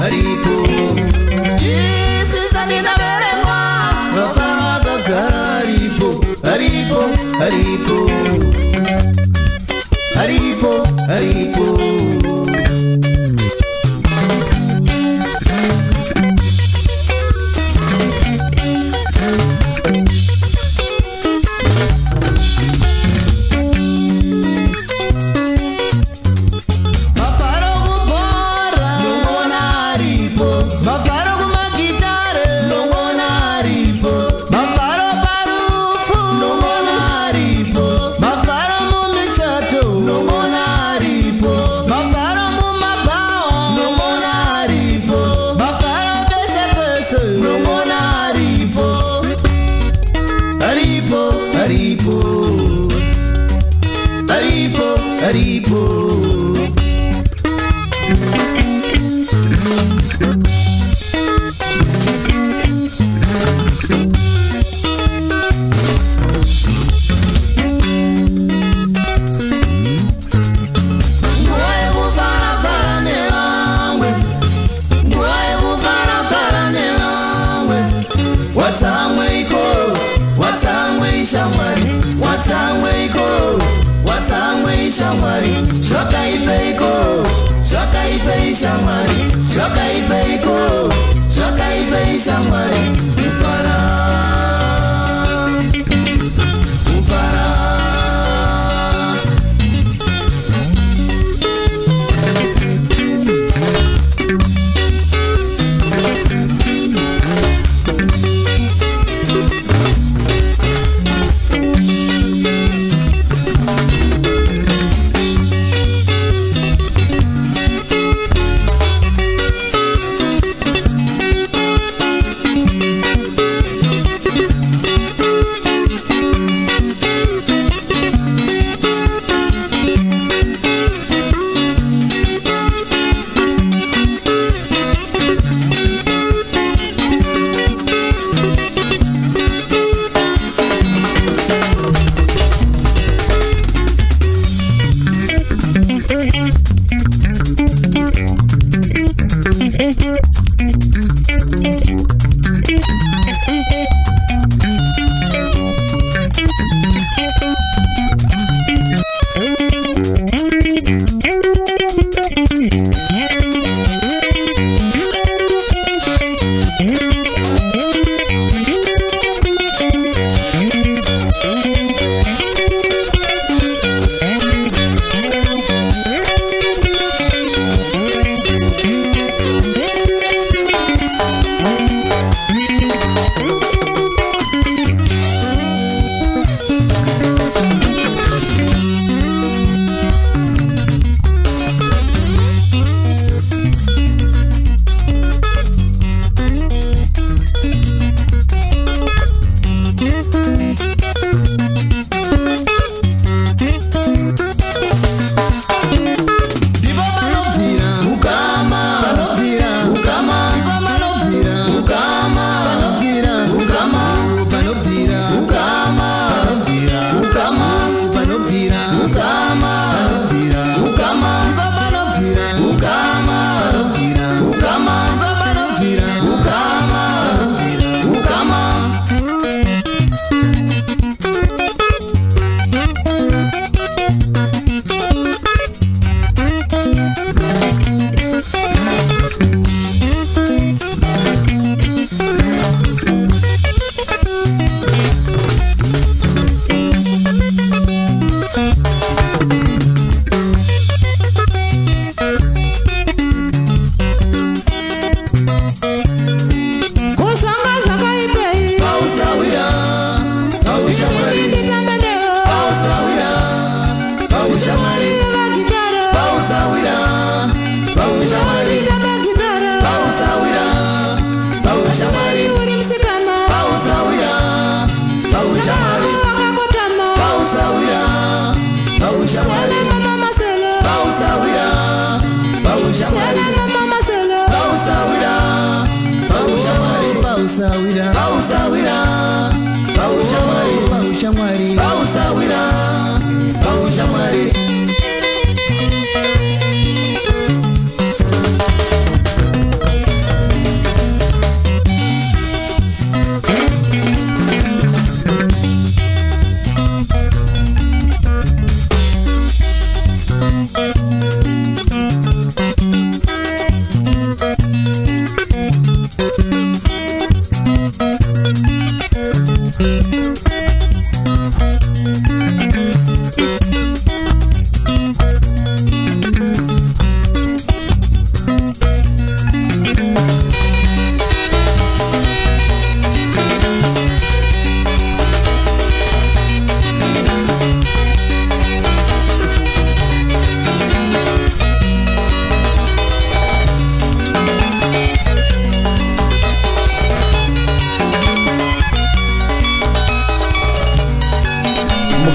haripo. Jesus anina veremwa, mafaro akagara haripo, haripo, haripo, haripo, haripo.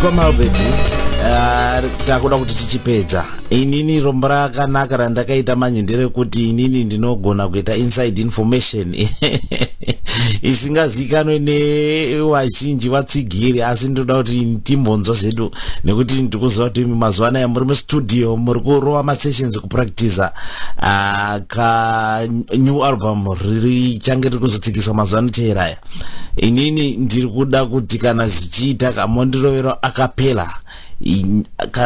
Mukoma Albert, takuda kuti tichipedza. Inini rombo rakanaka randakaita manje nderekuti inini ndinogona kuita inside information isingazikanwe nevazhinji vatsigiri, asi ndoda kuti timbonzwa zvedu nekuti ndikuziva kuti mazuva anaya muri mustudio muri kurova masessions kupractice ka new album richange riri kuzotsikiswa mazuva anoteeraya. Inini ndiri kuda kuti kana zvichiita kamondirovera akapela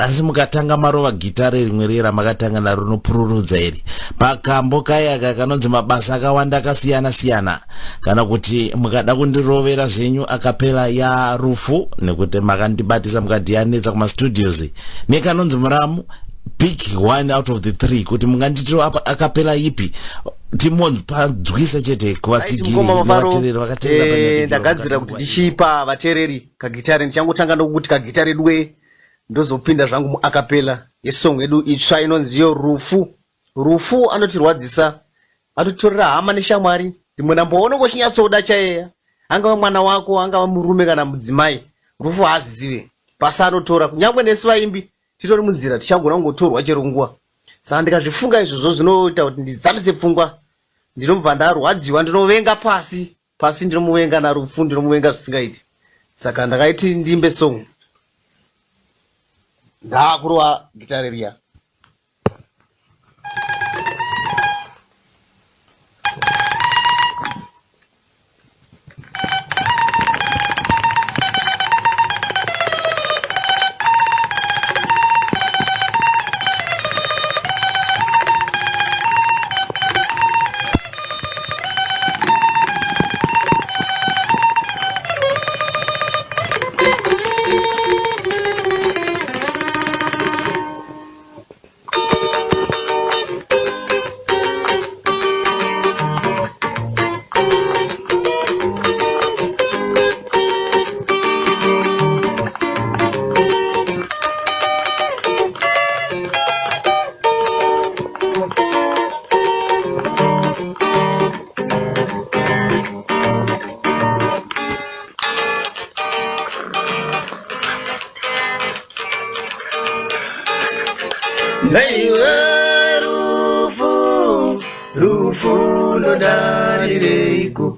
asi mukatanga marova gitare rimwe rera makatanga naro rinopururudza iri pakambo kayaka kanonzi mabasa akawanda akasiyana siyana, kana kuti mukada kundirovera zvenyu akapela ya rufu nekuti makandibatisa mukadhiyanetsa kumastudios nekanonzi muramu, pick one out of the three kuti munganditiro apa akapela ipi timonzwisa chete kuvatsigiri nevatereri vakateerera pane ndagadzira kuti tichipa vateereri kagitare ndichangotanga ndokuti kagitare dwe ndozopinda zvangu muakapela yesong yedu itsva inonzi yo rufu. Rufu anotirwadzisa, atotorera hama neshamwari, dzimwe ndamboona ngochinyatsouda chayeya, angava mwana wako, angava murume kana mudzimai, rufu haazizive pasi anotora. Kunyangwe nesu vaimbi titori munzira tichangona kungotorwa chero nguva. Saka ndikazvifunga izvozvo zvinoita kuti ndidzamise pfungwa, ndinomubva ndarwadziwa, ndinovenga pasi ndinomuvenga narufu, ndinomuvenga zvisingaiti. Saka ndakaiti ndimbe song ndakurwa gitare riya. Rufu no darireiku,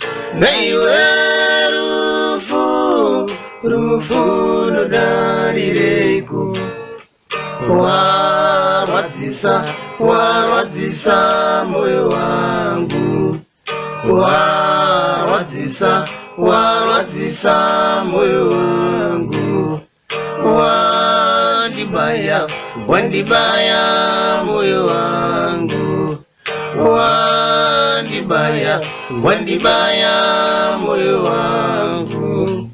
rufu no darireiku. Warwadzisa moyo wangu, warwadzisa moyo wangu, wandibaya moyo wangu, wandibaya moyo wangu.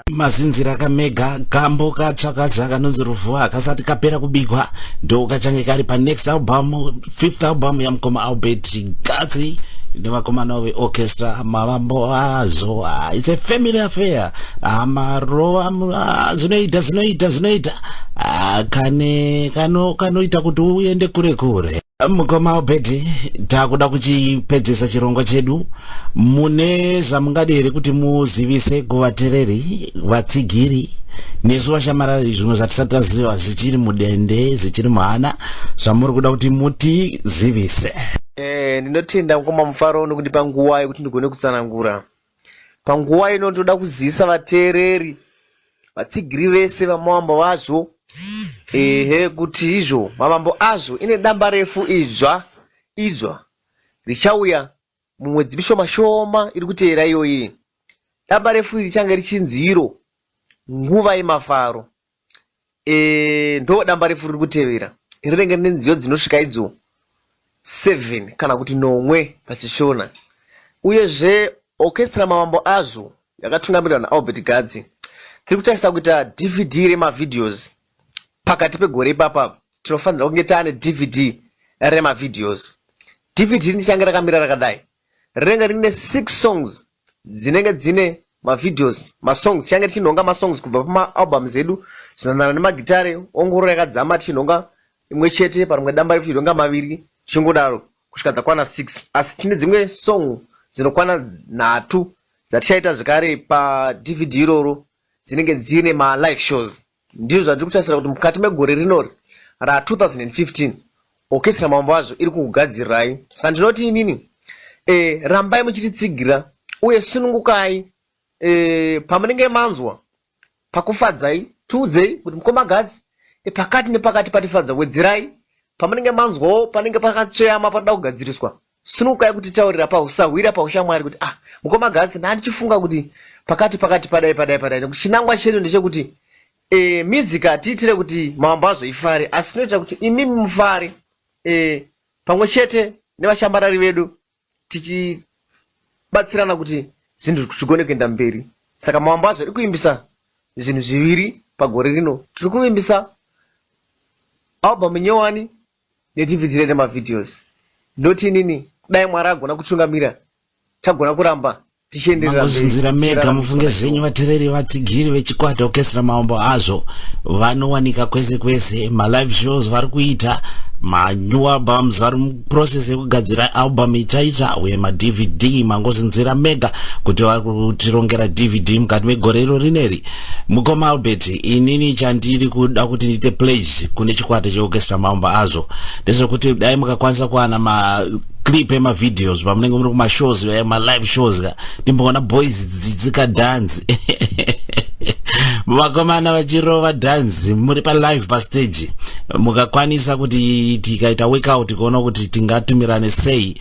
Mazinzira akamega gambo katsvakadza kanonzi rufu akasati kapera kubikwa ndo kachange kari pa next album, fifth album ya Mukoma Albert Gatsi nevakomana ve Orchestra Mavambo-azvo. It's a family affair. Zvinoita kanoita kuti uende kure kure. Mukoma Albert, takuda kuchipedzesa chirongwa chedu. Mune zvamungadere kuti muzivise kuvateereri, vatsigiri nesu vashamarari zvimwe zvatisati taziva zvichiri mudende, zvichiri muhana, zvamuri kuda kuti mutizivise. Ndinotenda Mukoma Mufaro nokundipa nguva yekuti ndigone kutsanangura. Panguva ino ndoda kuzivisa vateereri, vatsigiri vese vaMavambo-azvo kuti izvo Mavambo-azvo ine damba refu idzva richauya mumwedzi mishoma iri kuteera iyoyi. Damba refu richange richinziro nguva yemafaro. Ndo damba refu riri kutevera rinenge rine nziyo dzinosvika idzo 7 kana kuti 9 pachishona. Uyezve Orchestra Mavambo-azvo yakatungamirirwa naAlbert Gatsi tiri kutarisa kuita DVD remavideos. Pakati pegore ipapa tinofanira kunge taane DVD remavideos. DVD richange rakamira rakadai rinenge rine 6 songs dzinenge dzine mavideos, masongs, tichange tichinonga masongs kubva pama-albums edu, zvinanana nemagitare, ongororo yakadzama tichinonga imwe chete, parimwe damba tichinonga maviri, tichingodaro, kusvika dzakwana 6. Asi tine dzimwe song dzinokwana 3 dzatichaita zvakare pa-DVD iroro, dzinenge dzine ma-live shows. Ndizvo zvandiri kutarisira kuti mukati megore rinori ra-2015 Orchestra Mavambo-azvo iri kugadzirirai. Saka ndinoti inini rambai muchititsigira uye sunungukai pamunenge manzwa pakufadzai, tiudzei kuti mukoma Gatsi pakati nepakati patifadza, wedzerai. Pamunenge manzwawo panenge pakatsveyama panoda kugadziriswa, sunungukai kuti taurira pausahwira paushamwari kuti mukoma Gatsi ndandichifunga kuti pakati padai. Nekuti chinangwa chedu ndechekuti music atiitire kuti Mavambo-azvo ifare, asi tinoita kuti imimi mufare pamwe chete nevashambarari vedu, tichibatsirana kuti zvinhu zvigone kuenda mberi. Saka Mavambo-azvo iri kuimbisa zvinhu zviviri pagore rino. Tiri kuimbisa album nyowani netivhidzire nemavideos. Ndoti inini dai Mwari agona kutungamira, tagona kuramba mangozinzira mega mufunge zvenyu vateereri vatsigiri vechikwata Orchestra Mavambo-azvo vanowanika kwese kwese, malive shows vari kuita, manew albums vari muprocess yekugadzira album itsvaitsva uye madvd. Mangozinzira mega kuti vari kutirongera dvd mukati megore iro rineri. Mukoma Albert, inini chandiri kuda kuti ndiite pledge kune chikwata cheorchestra Mavambo-azvo ndezvekuti dai mukakwanisa kuwana clip emavideos pamunenge muri kumashows live shows, ndimboona boys dzidzika dance vakomana vachirova dance muri live pastage, mukakwanisa kuti tikaita workout kuona kuti tingatumirane sei.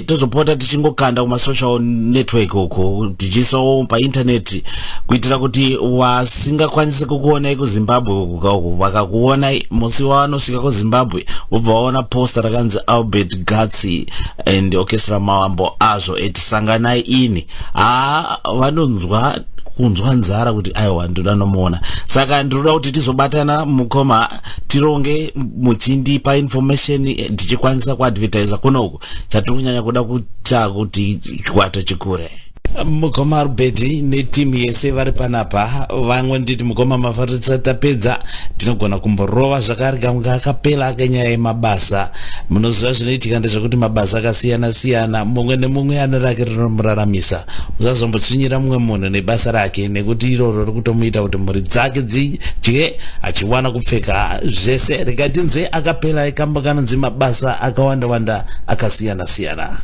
Tozopota tichingokanda kumasocial network uko tichisawo painternet kuitira kuti wasingakwanise kukuona kuZimbabwe vakakuona musi wanosvika kuZimbabwe vobva vaona poster rakanzi Albert Gatsi and Orchestra Mavambo-azvo etisanganai ini. Vanonzwa kunzwa nzara kuti aiwa ndoda nomuona. Saka ndinoda kuti tizobatana mukoma tironge muchindipa information tichikwanisa kuadvertise kunoku. Chatiri kunyanya kuda kuita kuti chikwata chikure. Mukoma Albert netimu yese vari panapa, vamwe nditi mukoma Mafarochete tapedza tinogona kumborova zvakare kamwe akapela kenyaya yemabasa. Munoziva zvinoitika ndezvekuti mabasa akasiyana siyana, mumwe nemumwe ane rake rinomuraramisa. Musazombotsvinyira mumwe munhu nebasa rake, nekuti iroro riri kutomuita kuti mhuri dzake dzidye achiwana kupfeka zvese. Rikatinze akapela ekamba kanonzi mabasa akawanda akasiyana siyana.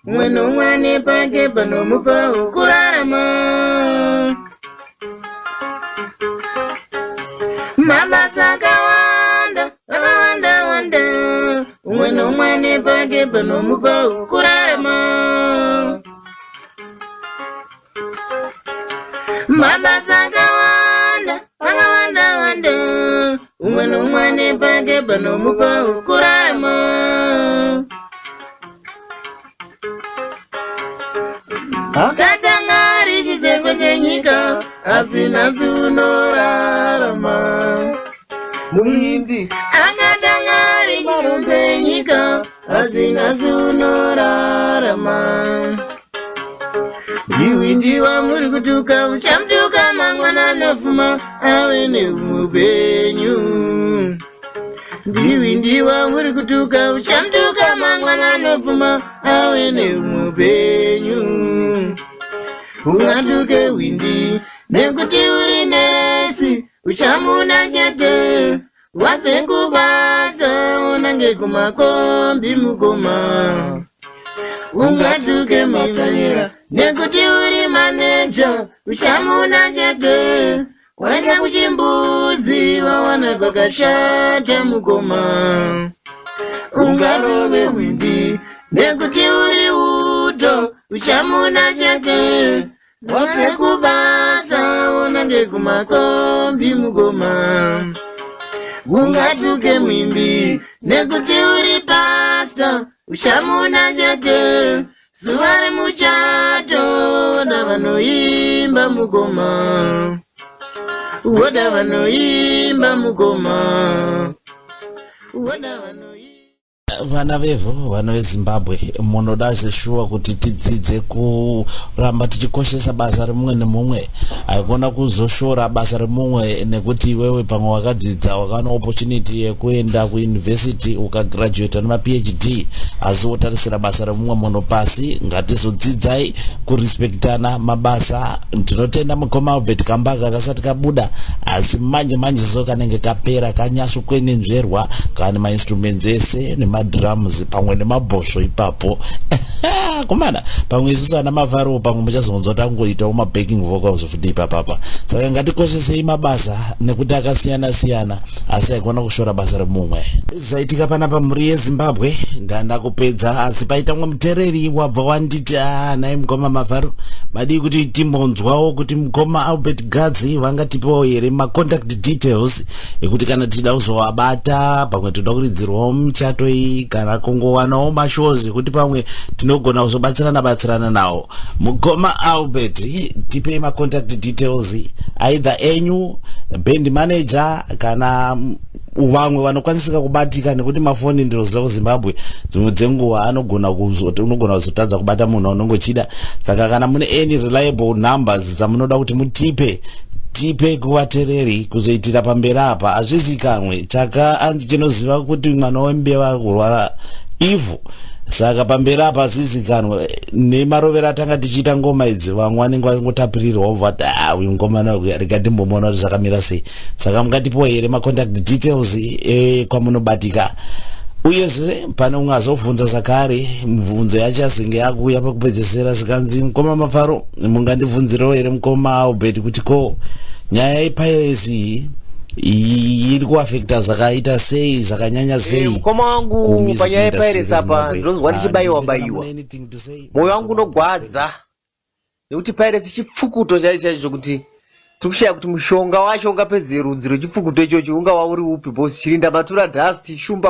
Mweno mwane pake panomupa ukurarama, mabasa akawanda mweno mwane pake panomupa ukurarama, mabasa akawanda mweno mwane pake panomupa ukurarama. Akatanga richizengo chenyika asina sunorarama, muimbi akatanga richirombe nyika asina sunorarama. Iwi ndiwa muri kutuka muchamtuka mangwana nafuma ave neupenyu. Ndiwi ndiwa muri kutuka uchamtuka mangwana nafuma ave neupenyu. Ungatuke windi nekuti uri nesi uchamuna chete, wabve kubasa unange kumakombi mukoma. Ungatuke matanyera nekuti uri maneja uchamuna chete, waenda kuchimbuzi wawana kwakashata mukoma. Ungarove windi nekuti uri uto uchamuna chete, wabve kubasa basa unange kumakombi mugoma. Ungatuke mwimbi nekuti uri pasta ushamuna chete zuva remuchato voda vanoimba mugoma. Voda vanoimba mugoma. Voda vanoimba. Vana vevo, vana veZimbabwe, munoda zveshuwa kuti tidzidze kuramba tichikoshesa basa remumwe nemumwe. Haikona kuzoshora basa remumwe nekuti iwewe pamwe wakadzidza wakaona opportunity yekuenda kuuniversity ukagraduate nema PhD asi wotarisira basa remumwe munhu pasi. Ngatizodzidzai kurespectana mabasa. Ndinotenda mukoma Albert Kambaka kasati kabuda asi manje so kanenge kapera kanyaso kwenenzverwa kana mainstruments ese drums pamwe nemabhosvo ipapo. Kumana pamwe isusu ana Mafaro pamwe muchazonzwa tangoitawo backing vocals of deep papa. Saka ngatikoshesei mabasa nekuti akasiyana asi haikona kushora basa remumwe. Zvaitika panapa mhuri yeZimbabwe ndanda kupedza asi paita mumwe mutereri wabva wanditi nai mukoma Mafaro madii kuti timbonzwawo kuti mukoma Albert Gatsi vangatipawo here macontact details ekuti kana tida kuzovabata pamwe toda kuridzirwawo muchato iyi kana kungowanawo mashows kuti pamwe tinogona kuzobatsirana nawo. Mukoma Albert tipei macontact details either enyu band manager kana vamwe vanokwanisika kubatika nekuti mafoni ndinoziva kuZimbabwe dzimwe dzenguva unogona kuzotadza kubata munhu unongochida. Saka kana mune any reliable numbers dzamunoda kuti tipe kuvatereri kuzoitira pamberi apa hazvizikanwe chakaanzi chinoziva kuti mwana wembeva kurwara ivhu. Saka pamberi apa zizikanwe nemarovero atanga tichiita ngoma idzi vamwe vanenge vangotapirirwa obva kuti uyu ngoma rikatimbomona kuti zvakamira sei. Saka mungatipiwa here macontact details kwamunobatika. Uyezve pane umwe azobvunza zvakare mibvunzo yacho asinge yakuuya pakupedzesera zikanzi mukoma Mafaro mungandibvunzirawo here mukoma Albert kuti ko nyaya yepiracy iri kuafekta zvakaita sei zvakanyanya sei. Mukoma wangu panyaya yepiracy apa ndinozwa ndichibayiwa moyo wangu unogwadza nekuti piracy chipfukuto chaicho kuti tikushaya kuti mushonga wacho ungapedze rudzi rwechipfukuto ichocho unga wauri upi bosi chirinda matura dust shumba